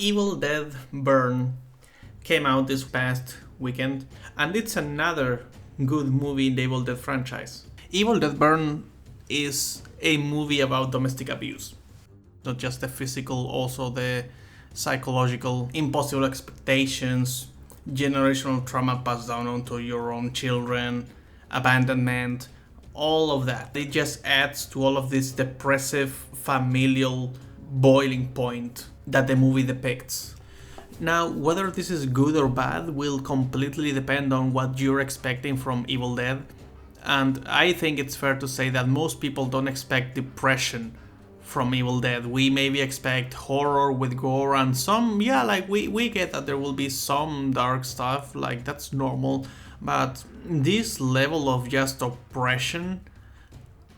Evil Dead Burn came out this past weekend, and it's another good movie in the Evil Dead franchise. Evil Dead Burn is a movie about domestic abuse. Not just the physical, also the psychological, impossible expectations, generational trauma passed down onto your own children, abandonment, all of that. It just adds to all of this depressive familial boiling point that the movie depicts. Now, whether this is good or bad will completely depend on what you're expecting from Evil Dead. And I think it's fair to say that most people don't expect depression from Evil Dead. We maybe expect horror with gore and some, we get that there will be some dark stuff, like that's normal. But this level of just oppression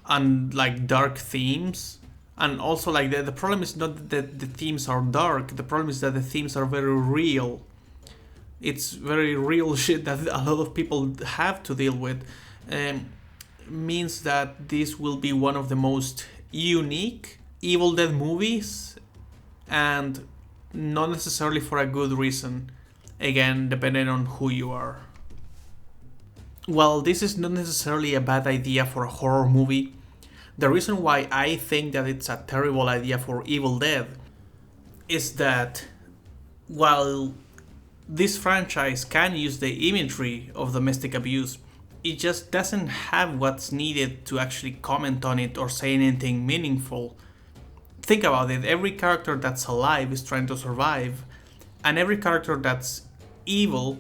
and like dark themes, and also like the problem is not that the themes are dark, the problem is that the themes are very real. It's very real shit that a lot of people have to deal with. Means that this will be one of the most unique Evil Dead movies, and not necessarily for a good reason. Again, depending on who you are. Well, this is not necessarily a bad idea for a horror movie. The reason why I think that it's a terrible idea for Evil Dead is that while this franchise can use the imagery of domestic abuse, it just doesn't have what's needed to actually comment on it or say anything meaningful. Think about it, every character that's alive is trying to survive, and every character that's evil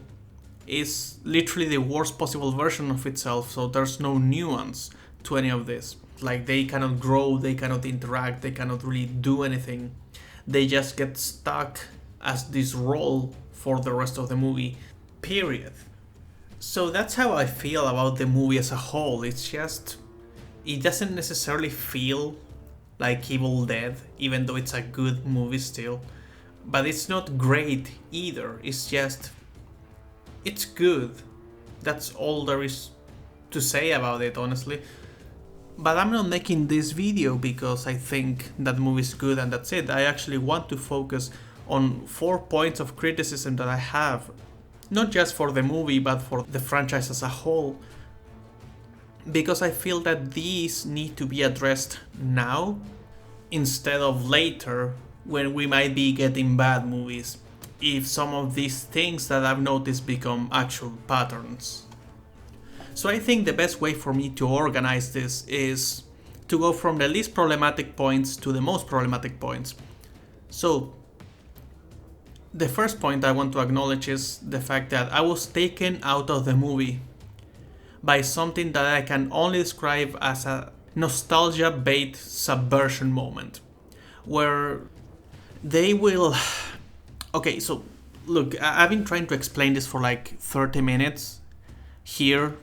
is literally the worst possible version of itself, so there's no nuance to any of this. Like, they cannot grow, they cannot interact, they cannot really do anything. They just get stuck as this role for the rest of the movie, period. So that's how I feel about the movie as a whole. It's just, it doesn't necessarily feel like Evil Dead, even though it's a good movie still. But it's not great either. It's just, it's good. That's all there is to say about it, honestly. But I'm not making this video because I think that movie is good and that's it. I actually want to focus on 4 points of criticism that I have, not just for the movie but for the franchise as a whole, because I feel that these need to be addressed now instead of later, when we might be getting bad movies, if some of these things that I've noticed become actual patterns. So I think the best way for me to organize this is to go from the least problematic points to the most problematic points. So the first point I want to acknowledge is the fact that I was taken out of the movie by something that I can only describe as a nostalgia bait subversion moment, where they will... Okay, so look, I've been trying to explain this for like 30 minutes here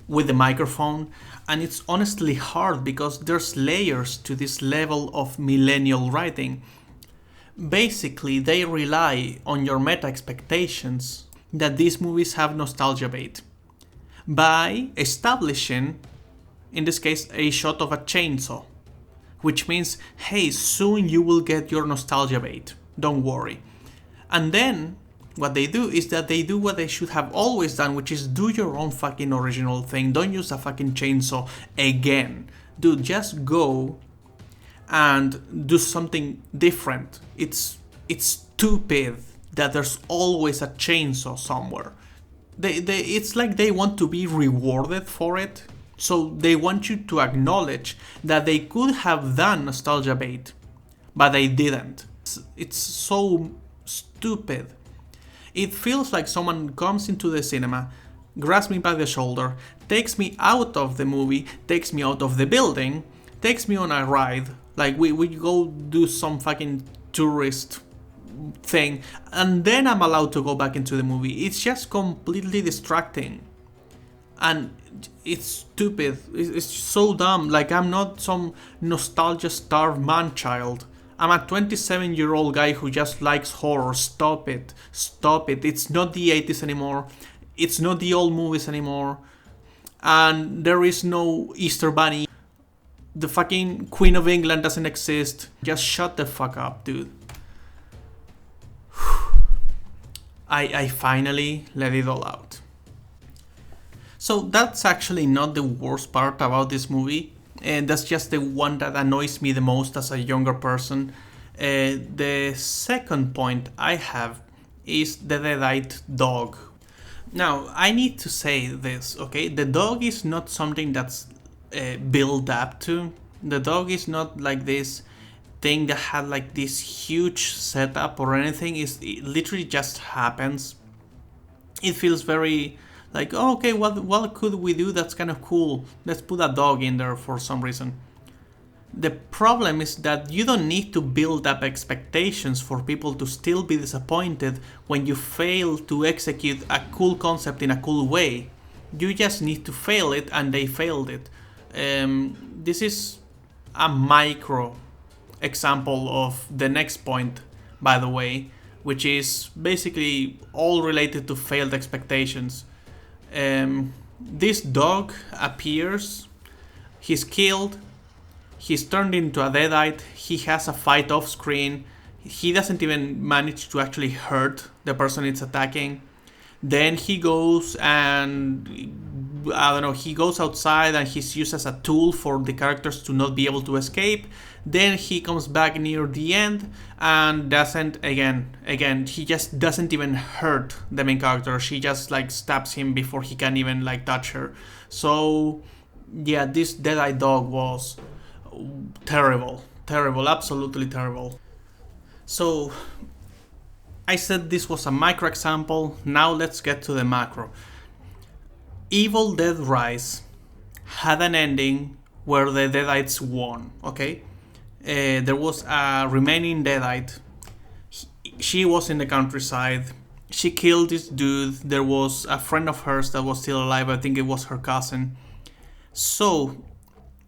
with the microphone, and it's honestly hard because there's layers to this level of millennial writing. Basically, they rely on your meta expectations that these movies have nostalgia bait by establishing, in this case, a shot of a chainsaw, which means, hey, soon you will get your nostalgia bait, don't worry. And then what they do is that they do what they should have always done, which is do your own fucking original thing. Don't use a fucking chainsaw again. Dude, just go and do something different. It's stupid that there's always a chainsaw somewhere. It's like they want to be rewarded for it. So they want you to acknowledge that they could have done nostalgia bait, but they didn't. It's so stupid. It feels like someone comes into the cinema, grabs me by the shoulder, takes me out of the movie, takes me out of the building, takes me on a ride, like we go do some fucking tourist thing, and then I'm allowed to go back into the movie. It's just completely distracting. And it's stupid. It's so dumb. Like, I'm not some nostalgia-starved man-child. I'm a 27-year-old guy who just likes horror. Stop it. Stop it. It's not the 80s anymore. It's not the old movies anymore. And there is no Easter Bunny. The fucking Queen of England doesn't exist. Just shut the fuck up, dude. I finally let it all out. So that's actually not the worst part about this movie. And that's just the one that annoys me the most as a younger person. The second point I have is the deadite dog. Now, I need to say this, okay? The dog is not something that's built up to. The dog is not like this thing that had like this huge setup or anything. It literally just happens. It feels very like, oh, okay, what could we do that's kind of cool? Let's put a dog in there for some reason. The problem is that you don't need to build up expectations for people to still be disappointed when you fail to execute a cool concept in a cool way. You just need to fail it, and they failed it. This is a micro example of the next point, by the way, which is basically all related to failed expectations. This dog appears, he's killed, he's turned into a deadite, he has a fight off screen, he doesn't even manage to actually hurt the person it's attacking. Then he goes and, I don't know, he goes outside and he's used as a tool for the characters to not be able to escape. Then he comes back near the end and doesn't, again, he just doesn't even hurt the main character. She just like stabs him before he can even like touch her. So yeah, this deadite dog was terrible, absolutely terrible. So I said this was a micro example. Now let's get to the macro. Evil Dead Rise had an ending where the Deadites won, okay? There was a remaining Deadite. She was in the countryside. She killed this dude. There was a friend of hers that was still alive. I think it was her cousin. So,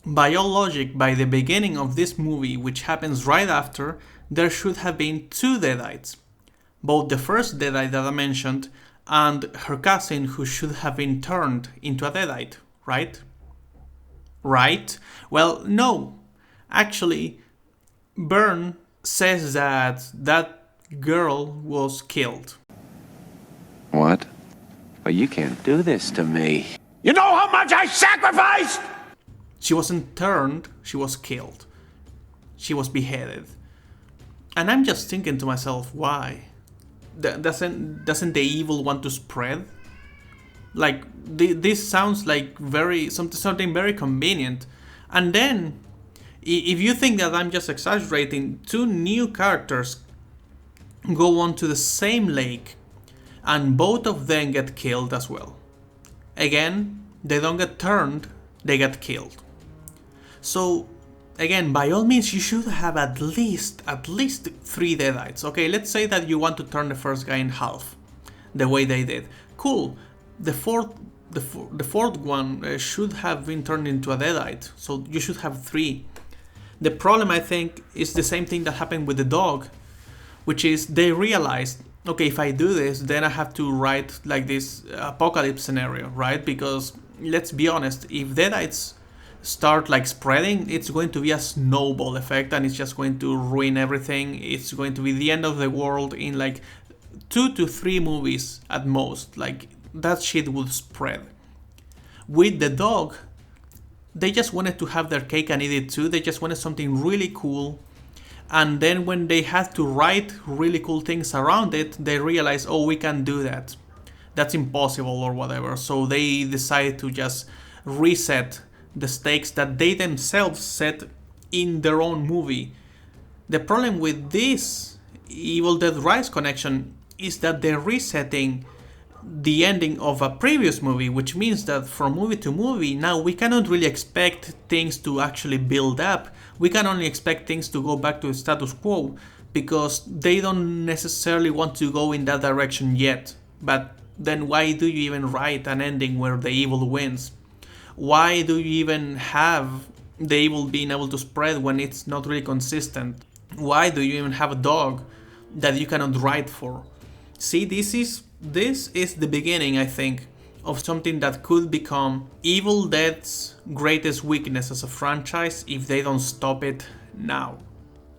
by all logic, by the beginning of this movie, which happens right after, there should have been two Deadites. Both the first Deadite that I mentioned and her cousin, who should have been turned into a Deadite, right? Right? Well, no. Actually, Byrne says that that girl was killed. What? Well, you can't do this to me. You know how much I sacrificed? She wasn't turned, she was killed. She was beheaded. And I'm just thinking to myself, why? Doesn't the evil want to spread? Like, this sounds like something very convenient. And then, if you think that I'm just exaggerating, two new characters go onto the same lake, and both of them get killed as well. Again, they don't get turned, they get killed. So, again, by all means, you should have at least 3 Deadites. Okay, let's say that you want to turn the first guy in half, the way they did. Cool. The fourth one should have been turned into a Deadite, so you should have 3. The problem, I think, is the same thing that happened with the dog, which is they realized, okay, if I do this, then I have to write like this apocalypse scenario, right? Because let's be honest, if Deadites start like spreading, it's going to be a snowball effect and it's just going to ruin everything. It's going to be the end of the world in like 2 to 3 movies at most. Like, that shit would spread. With the dog, they just wanted to have their cake and eat it too. They just wanted something really cool. And then when they had to write really cool things around it, they realized, oh, we can't do that. That's impossible or whatever. So they decided to just reset the stakes that they themselves set in their own movie. The problem with this Evil Dead Rise connection is that they're resetting the ending of a previous movie, which means that from movie to movie, now we cannot really expect things to actually build up. We can only expect things to go back to the status quo, because they don't necessarily want to go in that direction yet. But then why do you even write an ending where the evil wins? Why do you even have the evil being able to spread when it's not really consistent? Why do you even have a dog that you cannot write for? See, this is the beginning, I think, of something that could become Evil Dead's greatest weakness as a franchise if they don't stop it now.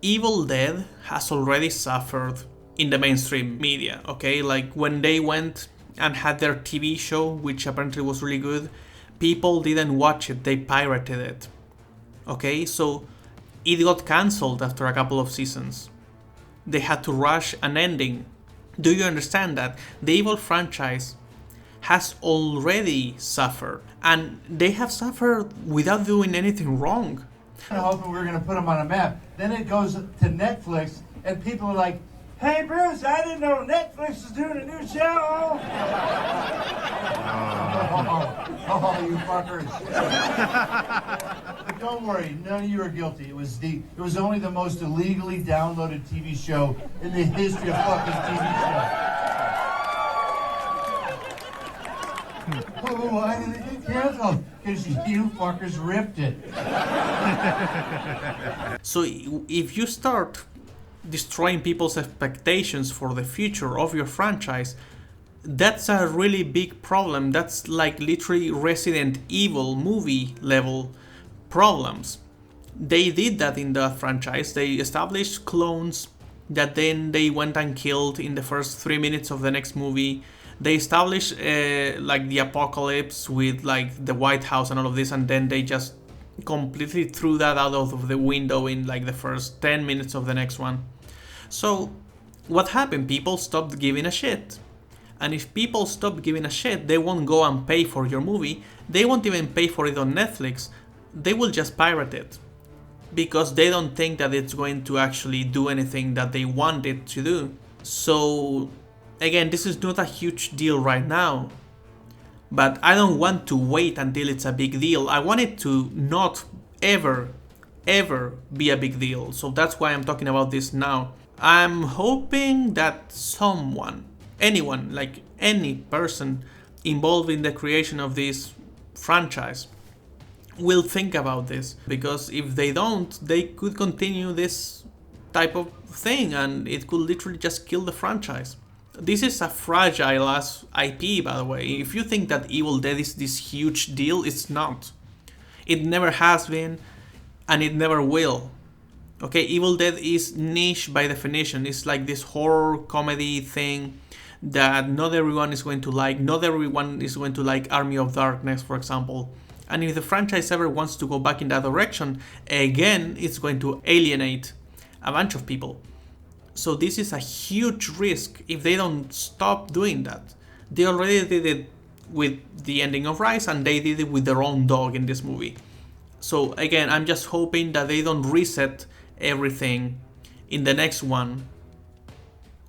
Evil Dead has already suffered in the mainstream media, okay? Like when they went and had their TV show, which apparently was really good, people didn't watch it, they pirated it, okay? So it got cancelled after a couple of seasons. They had to rush an ending. Do you understand that? The Evil franchise has already suffered, and they have suffered without doing anything wrong. I hoping we were going to put them on a map. Then it goes to Netflix, and people are like, "Hey, Bruce, I didn't know Netflix was doing a new show." Oh, you fuckers! But don't worry, none of you are guilty. It was only the most illegally downloaded TV show in the history of fucking TV shows. Oh, why did it get canceled? Because you fuckers ripped it. So if you start destroying people's expectations for the future of your franchise, that's a really big problem. That's like literally Resident Evil movie level problems. They did that in the franchise. They established clones that then they went and killed in the first 3 minutes of the next movie. They established like the apocalypse with like the White House and all of this, and then they just completely threw that out of the window in like the first 10 minutes of the next one. So what happened? People stopped giving a shit. And if people stop giving a shit, they won't go and pay for your movie. They won't even pay for it on Netflix. They will just pirate it, because they don't think that it's going to actually do anything that they want it to do. So again, this is not a huge deal right now, but I don't want to wait until it's a big deal. I want it to not ever be a big deal. So that's why I'm talking about this now. I'm hoping that anyone, like any person involved in the creation of this franchise, will think about this, because if they don't, they could continue this type of thing and it could literally just kill the franchise. This is a fragile ass IP, by the way. If you think that Evil Dead is this huge deal, it's not. It never has been, and it never will. Okay, Evil Dead is niche by definition. It's like this horror comedy thing that not everyone is going to like. Not everyone is going to like Army of Darkness, for example. And if the franchise ever wants to go back in that direction, again, it's going to alienate a bunch of people. So this is a huge risk if they don't stop doing that. They already did it with the ending of Rise, and they did it with their own dog in this movie. So again, I'm just hoping that they don't reset everything in the next one.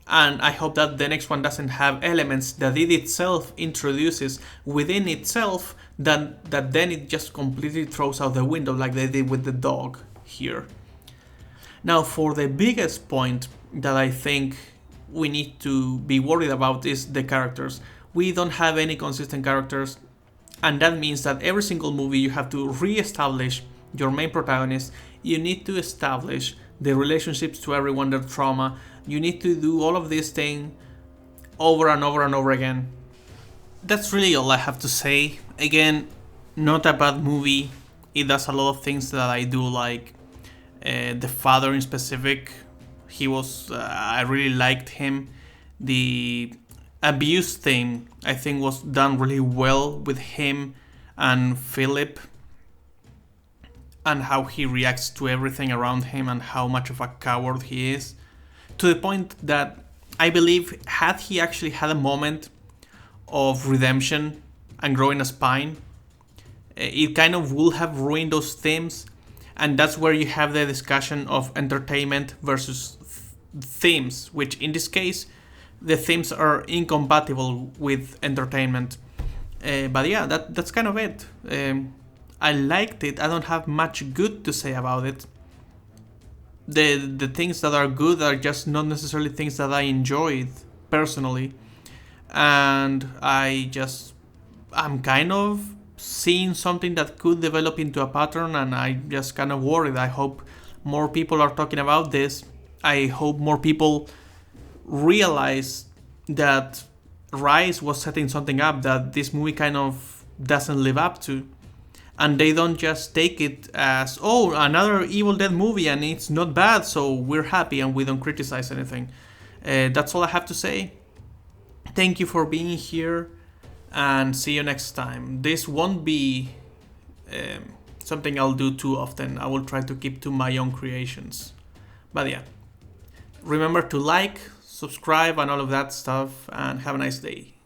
And I hope that the next one doesn't have elements that it itself introduces within itself that then it just completely throws out the window, like they did with the dog here. Now, for the biggest point that I think we need to be worried about is the characters. We don't have any consistent characters, and that means that every single movie you have to re-establish your main protagonist. You need to establish the relationships to everyone, their trauma. You need to do all of this thing over and over and over again. That's really all I have to say. Again, not a bad movie. It does a lot of things that I do like. The father in specific, I really liked him. The abuse thing, I think, was done really well with him and Philip, and how he reacts to everything around him and how much of a coward he is. To the point that I believe, had he actually had a moment of redemption and growing a spine, it kind of would have ruined those themes. And that's where you have the discussion of entertainment versus themes, which in this case, the themes are incompatible with entertainment. But yeah, that's kind of it. I liked it. I don't have much good to say about it. The things that are good are just not necessarily things that I enjoyed personally. And I'm kind of seeing something that could develop into a pattern, and I just kind of worried. I hope more people are talking about this. I hope more people realize that Rise was setting something up that this movie kind of doesn't live up to, and they don't just take it as, oh, another Evil Dead movie and it's not bad, so we're happy and we don't criticize anything. That's all I have to say. Thank you for being here, and see you next time. This won't be something I'll do too often. I will try to keep to my own creations. But yeah, remember to like, subscribe, and all of that stuff, and have a nice day.